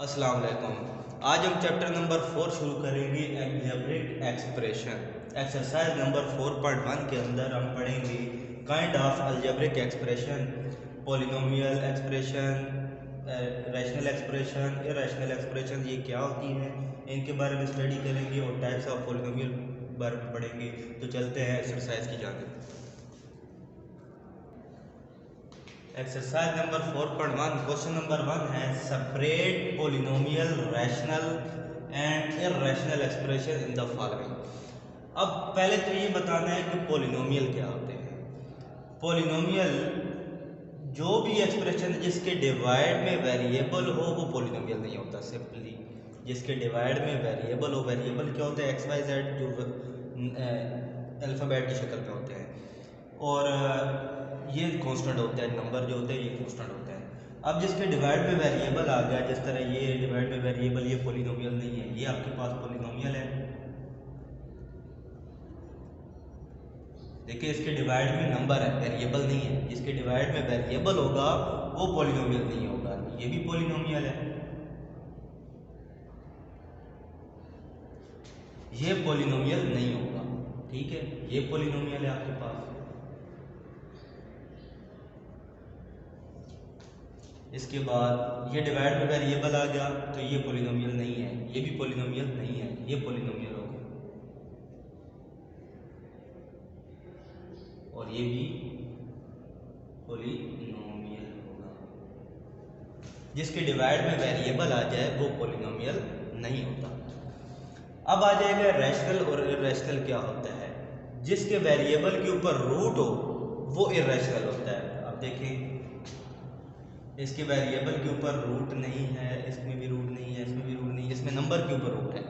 अस्सलाम वालेकुम। आज हम चैप्टर नंबर 4 शुरू करेंगे अलजेब्रिक एक्सप्रेशन। एक्सरसाइज नंबर 4.1 के अंदर हम पढ़ेंगे kind of algebraic expression, polynomial expression, rational expression, irrational expression ये क्या होती हैं, इनके बारे में स्टडी करेंगे और टाइप्स ऑफ पॉलिनोमियल बारे में पढ़ेंगे। तो चलते हैं एक्सरसाइज की जानिब। एक्सरसाइज नंबर 4.1 क्वेश्चन नंबर 1 है separate polynomial rational and irrational expression in the following. अब पहले तो ये बताना है कि पोलिनोमियल क्या होते हैं। पोलिनोमियल जो भी एक्सप्रेशन जिसके डिवाइड में वेरिएबल हो वो पोलिनोमियल नहीं होता। सिंपली जिसके डिवाइड में वेरिएबल हो, वेरिएबल क्या होते हैं एक्स वाई जेड जो अल्फ़ाबेट की शक्ल में होते हैं, और ये कांस्टेंट होता है, नंबर जो होते हैं ये कांस्टेंट होते हैं। अब जिसके डिवाइड में वेरिएबल आ गया, जिस तरह ये डिवाइड में वेरिएबल, ये पॉलिनोमियल नहीं है, ये आपके पास पॉलिनोमियल है। देखिए इसके डिवाइड में नंबर है, वेरिएबल नहीं है। जिसके डिवाइड में वेरिएबल होगा वो पॉलिनोमियल नहीं होगा। ये भी पॉलिनोमियल है, ये पॉलिनोमियल नहीं होगा। ठीक है, ये पॉलिनोमियल है आपके पास। इसके बाद ये डिवाइड में वेरिएबल आ गया तो ये पॉलिनोमियल नहीं है, ये भी पॉलिनोमियल नहीं है, ये पॉलिनोमियल होगा, और ये भी पॉलिनोमियल होगा। जिसके डिवाइड में वेरिएबल आ जाए वो पॉलिनोमियल नहीं होता। अब आ जाएगा रैशनल और इरैशनल क्या होता है। जिसके वेरिएबल के ऊपर रूट हो वो इरैशनल होता है। अब देखें इसके वेरिएबल के ऊपर रूट नहीं है, इसमें भी रूट नहीं है, इसमें भी रूट नहीं है, इसमें नंबर के ऊपर रूट है।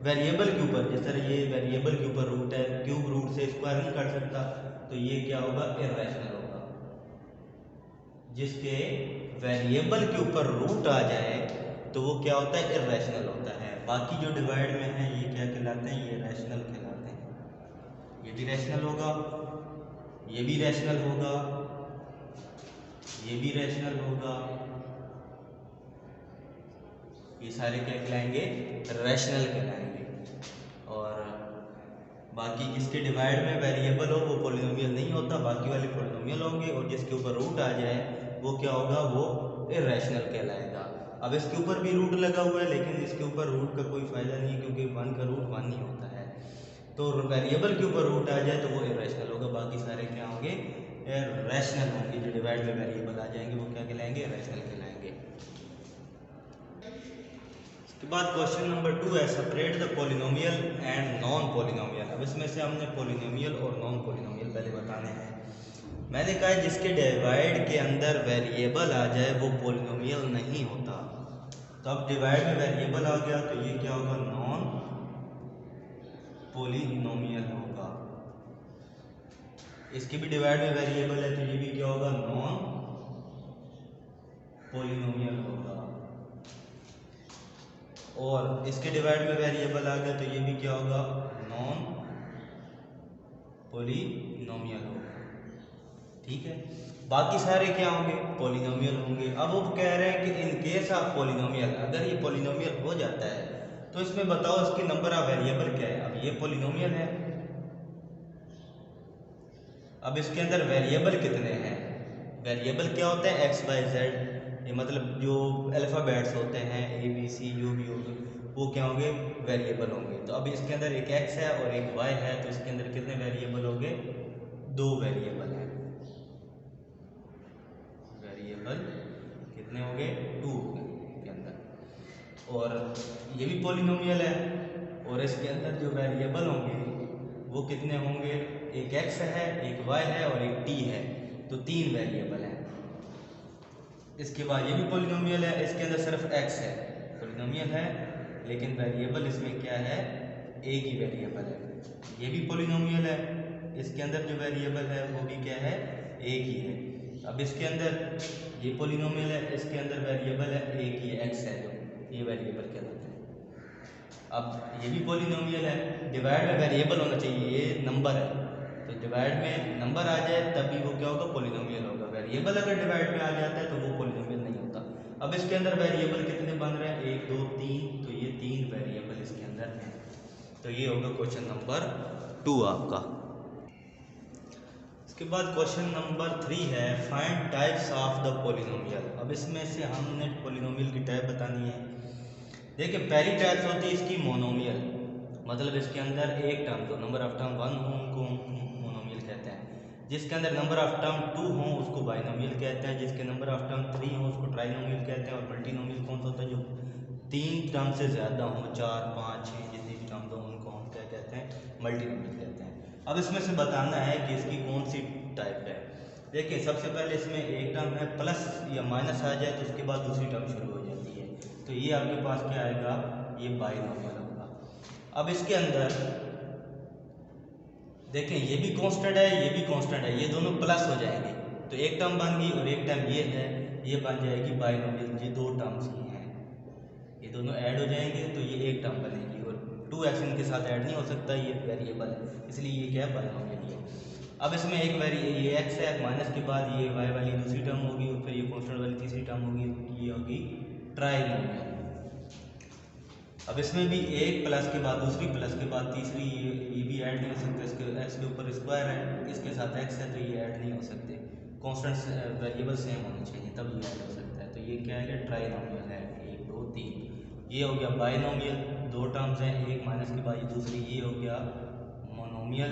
वेरिएबल के ऊपर, जिस तरह ये वेरिएबल के ऊपर रूट है, क्यूब रूट से स्क्वायर नहीं कर सकता, तो ये क्या होगा, इरैशनल होगा। जिसके वेरिएबल के ऊपर रूट आ जाए तो वो क्या होता है, इरैशनल होता है। बाकी जो डिवाइड में है ये क्या कहलाते हैं, ये रैशनल कहलाते हैं। ये भी रैशनल होगा, ये भी रैशनल होगा, ये भी रैशनल होगा, ये सारे क्या कहलाएंगे, रैशनल कहलाएंगे। और बाकी जिसके डिवाइड में वेरिएबल हो वो पॉलिनोमियल नहीं होता, बाकी वाले पॉलिनोमियल होंगे। और जिसके ऊपर रूट आ जाए वो क्या होगा, वो इरैशनल कहलाएगा। अब इसके ऊपर भी रूट लगा हुआ है, लेकिन इसके ऊपर रूट का कोई फ़ायदा नहीं है क्योंकि 1 का रूट 1 ही होता है। तो वेरिएबल के ऊपर रूट आ जाए तो वो इरैशनल होगा, बाकी सारे क्या होंगे, रैशनल होंगे। जो डिवाइड में वेरिएबल आ जाएंगे वो क्या कहलाएंगे, रैशनल कहलाएंगे। इसके बाद क्वेश्चन नंबर 2 है separate the polynomial and non polynomial. अब इसमें से हमने पॉलिनोमियल और नॉन पॉलिनोमियल पहले बताने हैं। मैंने कहा जिसके डिवाइड के अंदर वेरिएबल आ जाए वो पॉलिनोमियल नहीं होता। तो अब डिवाइड में वेरिएबल आ गया तो ये क्या होगा, नॉन पॉलिनोमियल होगा। इसके भी डिवाइड में वेरिएबल है तो ये भी क्या होगा, नॉन पॉलिनोमियल होगा। और इसके डिवाइड में वेरिएबल आ गया तो ये भी क्या होगा, नॉन पॉलिनोमियल होगा। ठीक है, बाकी सारे क्या होंगे, पॉलिनोमियल होंगे। अब वो कह रहे हैं कि इन केस ऑफ पॉलिनोमियल, अगर ये पॉलिनोमियल हो जाता है तो इसमें बताओ इसकी नंबर ऑफ वेरिएबल क्या है। अब ये पॉलिनोमियल है, अब इसके अंदर वेरिएबल कितने हैं। वेरिएबल क्या होते हैं, एक्स वाई जेड, ये मतलब जो अल्फ़ाबेट्स होते हैं ए बी सी जो भी होंगे वो क्या होंगे, वेरिएबल होंगे। तो अब इसके अंदर एक एक्स है और एक वाई है, तो इसके अंदर कितने वेरिएबल होंगे, 2 वेरिएबल हैं। वेरिएबल कितने होंगे, 2 के अंदर। और ये भी पॉलिनोमियल है, और इसके अंदर जो वेरिएबल होंगे वो कितने होंगे, एक एक्स है, एक वाई है और एक टी है, तो 3 वेरिएबल हैं। इसके बाद ये भी पॉलिनोमियल है, इसके अंदर सिर्फ एक्स है, पॉलिनोमियल है लेकिन वेरिएबल इसमें क्या है, एक ही वेरिएबल है। ये भी पॉलिनोमियल है, इसके अंदर जो वेरिएबल है वो भी क्या है, एक ही है। अब इसके अंदर ये पॉलिनोमियल है, इसके अंदर वेरिएबल है एक ही, एक्स है, जो ये वेरिएबल कहलाता है। अब ये भी पॉलिनोमियल है, डिवाइड में वेरिएबल होना चाहिए, ये नंबर है, तो डिवाइड में नंबर आ जाए तभी वो क्या होगा, पॉलिनोमियल होगा। वेरिएबल अगर डिवाइड में आ जाता है तो वो पॉलिनोमियल नहीं होता। अब इसके अंदर वेरिएबल कितने बन रहे हैं, 1 2 3, तो ये 3 वेरिएबल इसके अंदर हैं। तो ये होगा क्वेश्चन नंबर 2 आपका। इसके बाद क्वेश्चन नंबर 3 है find types of the polynomial. अब इसमें से हमने पॉलिनोमियल की टाइप बतानी है। देखिए पहली टाइप होती है इसकी मोनोमियल, मतलब इसके अंदर एक टर्म, तो नंबर ऑफ टर्म 1 हो उनको मोनोमियल कहते हैं। जिसके अंदर नंबर ऑफ टर्म 2 हो उसको बाइनोमियल कहते हैं। जिसके नंबर ऑफ टर्म 3 हो उसको ट्राइनोमियल कहते हैं। और मल्टीनोमियल कौन सा होता है, जो 3 टर्म से ज़्यादा हो, 4 5 6 जितनी भी टर्म हो उनको हम क्या कहते हैं, मल्टीनोमियल कहते हैं। अब इसमें से बताना है कि इसकी कौन सी टाइप है। देखिए सबसे पहले इसमें एक टर्म है, प्लस या माइनस आ जाए तो उसके बाद दूसरी टर्म शुरू हो जाती है, तो ये आपके पास क्या आएगा, ये बाइनोमियल होगा। अब इसके अंदर देखें ये भी कांस्टेंट है, ये भी कांस्टेंट है, ये दोनों प्लस हो जाएंगे, तो एक टर्म बन गई और एक टर्म ये है, ये बन जाएगी बाइनोमियल। ये दो टर्म्स ही हैं, ये दोनों ऐड हो जाएंगे तो ये एक टर्म बनेगी। और 2x इनके साथ ऐड नहीं हो सकता, ये वेरिएबल है, इसलिए ये क्या है, बाइनोमियल है। अब इसमें एक ये x है, माइनस के बाद ये y वाली दूसरी टर्म होगी और फिर ये कांस्टेंट वाली तीसरी टर्म होगी, ये होगी ट्राइनोमियल। अब इसमें भी एक प्लस के बाद दूसरी, प्लस के बाद तीसरी, ये भी ऐड नहीं हो सकता, इसके x के ऊपर स्क्वायर है, इसके साथ x है, तो ये ऐड नहीं हो सकते। कांस्टेंट वेरिएबल सेम होने चाहिए तब ये ऐड हो सकता है, तो ये क्या है, ट्राइनोमियल है। 1 2 3 ये हो गया बाइनोमियल, दो टर्म्स हैं, एक माइनस के बाद ये दूसरी, ये हो गया मोनोमियल,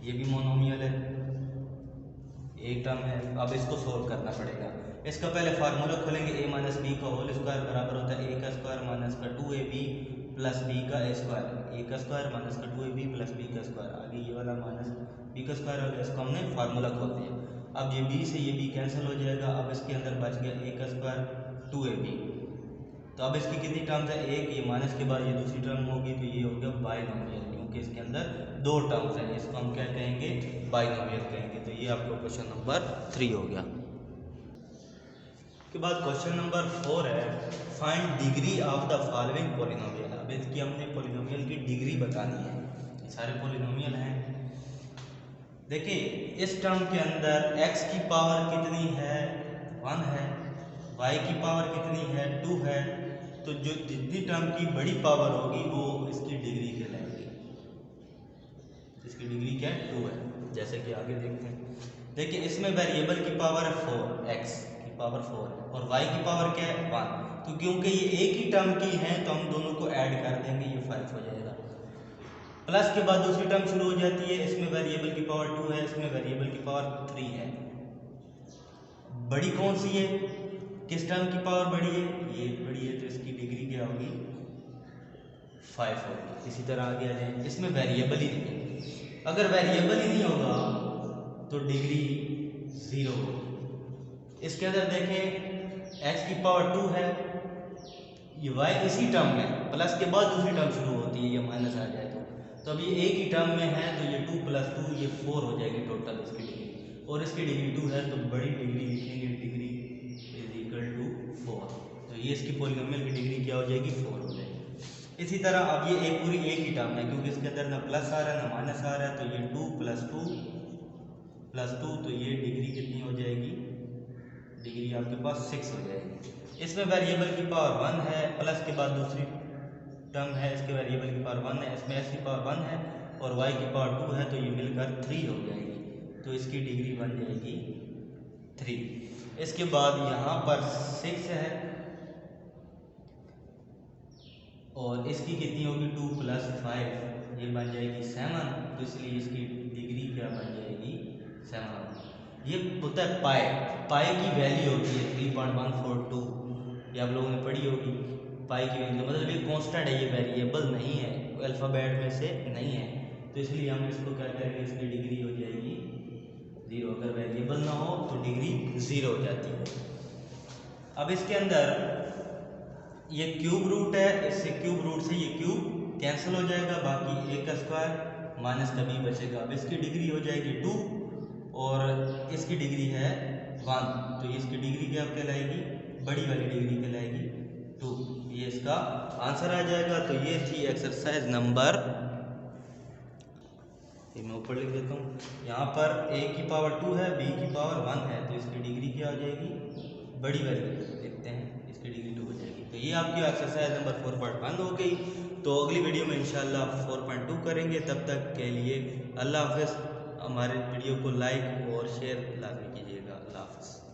ये भी मोनोमियल है, एक टर्म है। अब इसको सोल्व करना पड़ेगा। इसका पहले फार्मूला खोलेंगे, a माइनस बी का होल स्क्वायर बराबर होता है a का स्क्वायर माइनस का 2ab प्लस b का स्क्वायर, a का स्क्वायर माइनस का 2ab प्लस b का स्क्वायर, आगे ये वाला माइनस b का स्क्वायर हो गया, इसको हमने फार्मूला खोल दिया। अब ये b से ये b कैंसिल हो जाएगा, अब इसके अंदर बच गया a का स्क्वायर 2ab। तो अब इसकी कितनी टर्म्स है, एक, ये माइनस के बाद ये दूसरी टर्म होगी, तो ये हो गया बाइनोमियल, क्योंकि इसके अंदर दो टर्म्स हैं, इसको हम क्या कहेंगे, बाइनोमियल कहेंगे। तो ये आपका क्वेश्चन नंबर 3 हो गया। के बाद क्वेश्चन नंबर 4 है find degree of the following polynomial. अब इसकी हमने पॉलिनोमियल की डिग्री बतानी है, ये सारे पॉलिनोमियल हैं। देखिए इस टर्म के अंदर x की पावर कितनी है, 1 है, y की पावर कितनी है, 2 है, तो जो जितनी टर्म की बड़ी पावर होगी वो इसकी डिग्री कहलाएगी। इसकी डिग्री क्या है, 2 है, जैसे कि आगे देखते हैं। देखिए इसमें वेरिएबल की पावर है 4, x की पावर 4 है, और y की पावर क्या है, 1, तो क्योंकि ये एक ही टर्म की है तो हम दोनों को ऐड कर देंगे, ये 5 हो जाएगा। प्लस के बाद दूसरी टर्म शुरू हो जाती है, इसमें वेरिएबल की पावर 2 है, इसमें वेरिएबल की पावर 3 है। बड़ी कौन सी है, किस टर्म की पावर बड़ी है, ये बड़ी है, तो इसकी डिग्री क्या होगी, 5 होगी। इसी तरह आगे आ जाए, इसमें वेरिएबल ही नहीं है, अगर वेरिएबल ही नहीं होगा तो डिग्री 0 होगी। इसके अंदर देखें x की पावर 2 है, ये y इसी टर्म में, प्लस के बाद दूसरी टर्म शुरू होती है, ये माइनस आ जाए तो अब ये एक ही टर्म में है, तो ये 2 + 2 ये 4 हो जाएगी टोटल इसकी डिग्री, और इसकी डिग्री 2 है, तो बड़ी डिग्री लिखेंगे, डिग्री = 4, तो ये इसकी पॉलिनोमियल की डिग्री क्या हो जाएगी, 4 हो जाएगी। इसी तरह अब ये एक पूरी एक ही टर्म है, क्योंकि इसके अंदर ना प्लस आ रहा है ना माइनस आ रहा है, तो ये 2 + 2 + 2, तो ये डिग्री कितनी हो जाएगी, डिग्री आपके पास 6 हो जाएगी। इसमें वेरिएबल की पावर 1 है, प्लस के बाद दूसरी टर्म है, इसके वेरिएबल की पावर 1 है, इसमें x की पावर 1 है और y की पावर 2 है, तो ये मिलकर 3 हो जाएगी, तो इसकी डिग्री बन जाएगी 3। इसके बाद यहाँ पर 6 है और इसकी कितनी होगी, 2 + 5 ये बन जाएगी 7, तो इसलिए इसकी डिग्री क्या बन जाएगी, 7। ये होता है पाई की वैल्यू होती है 3.142, ये आप लोगों ने पढ़ी होगी। पाई की वैल्यू मतलब ये कांस्टेंट है, ये वेरिएबल नहीं है, अल्फ़ाबेट में से नहीं है, तो इसलिए हम इसको क्या करेंगे, इसकी डिग्री हो जाएगी 0। अगर वेरिएबल ना हो तो डिग्री 0 हो जाती है। अब इसके अंदर ये क्यूब रूट है, इससे क्यूब रूट से ये क्यूब कैंसिल हो जाएगा, बाकी a का स्क्वायर माइनस का b बचेगा। अब इसकी डिग्री हो जाएगी 2 और इसकी डिग्री है 1, तो इसकी डिग्री क्या कहलाएगी, बड़ी वाली डिग्री कहलाएगी 2, ये इसका आंसर आ जाएगा। तो ये थी एक्सरसाइज नंबर, ये मैं ऊपर लिख देता हूँ, यहाँ पर a की पावर 2 है, b की पावर 1 है, तो इसकी डिग्री क्या हो जाएगी बड़ी वैल्यू देखते हैं, इसकी डिग्री 2 हो जाएगी। तो ये आपकी एक्सरसाइज नंबर 4.1 हो गई। तो अगली वीडियो में इंशाल्लाह 4.2 करेंगे। तब तक के लिए अल्लाह हाफ़िज़। हमारे वीडियो को लाइक और शेयर लाजमी कीजिएगा। अल्लाह हाफ़िज़।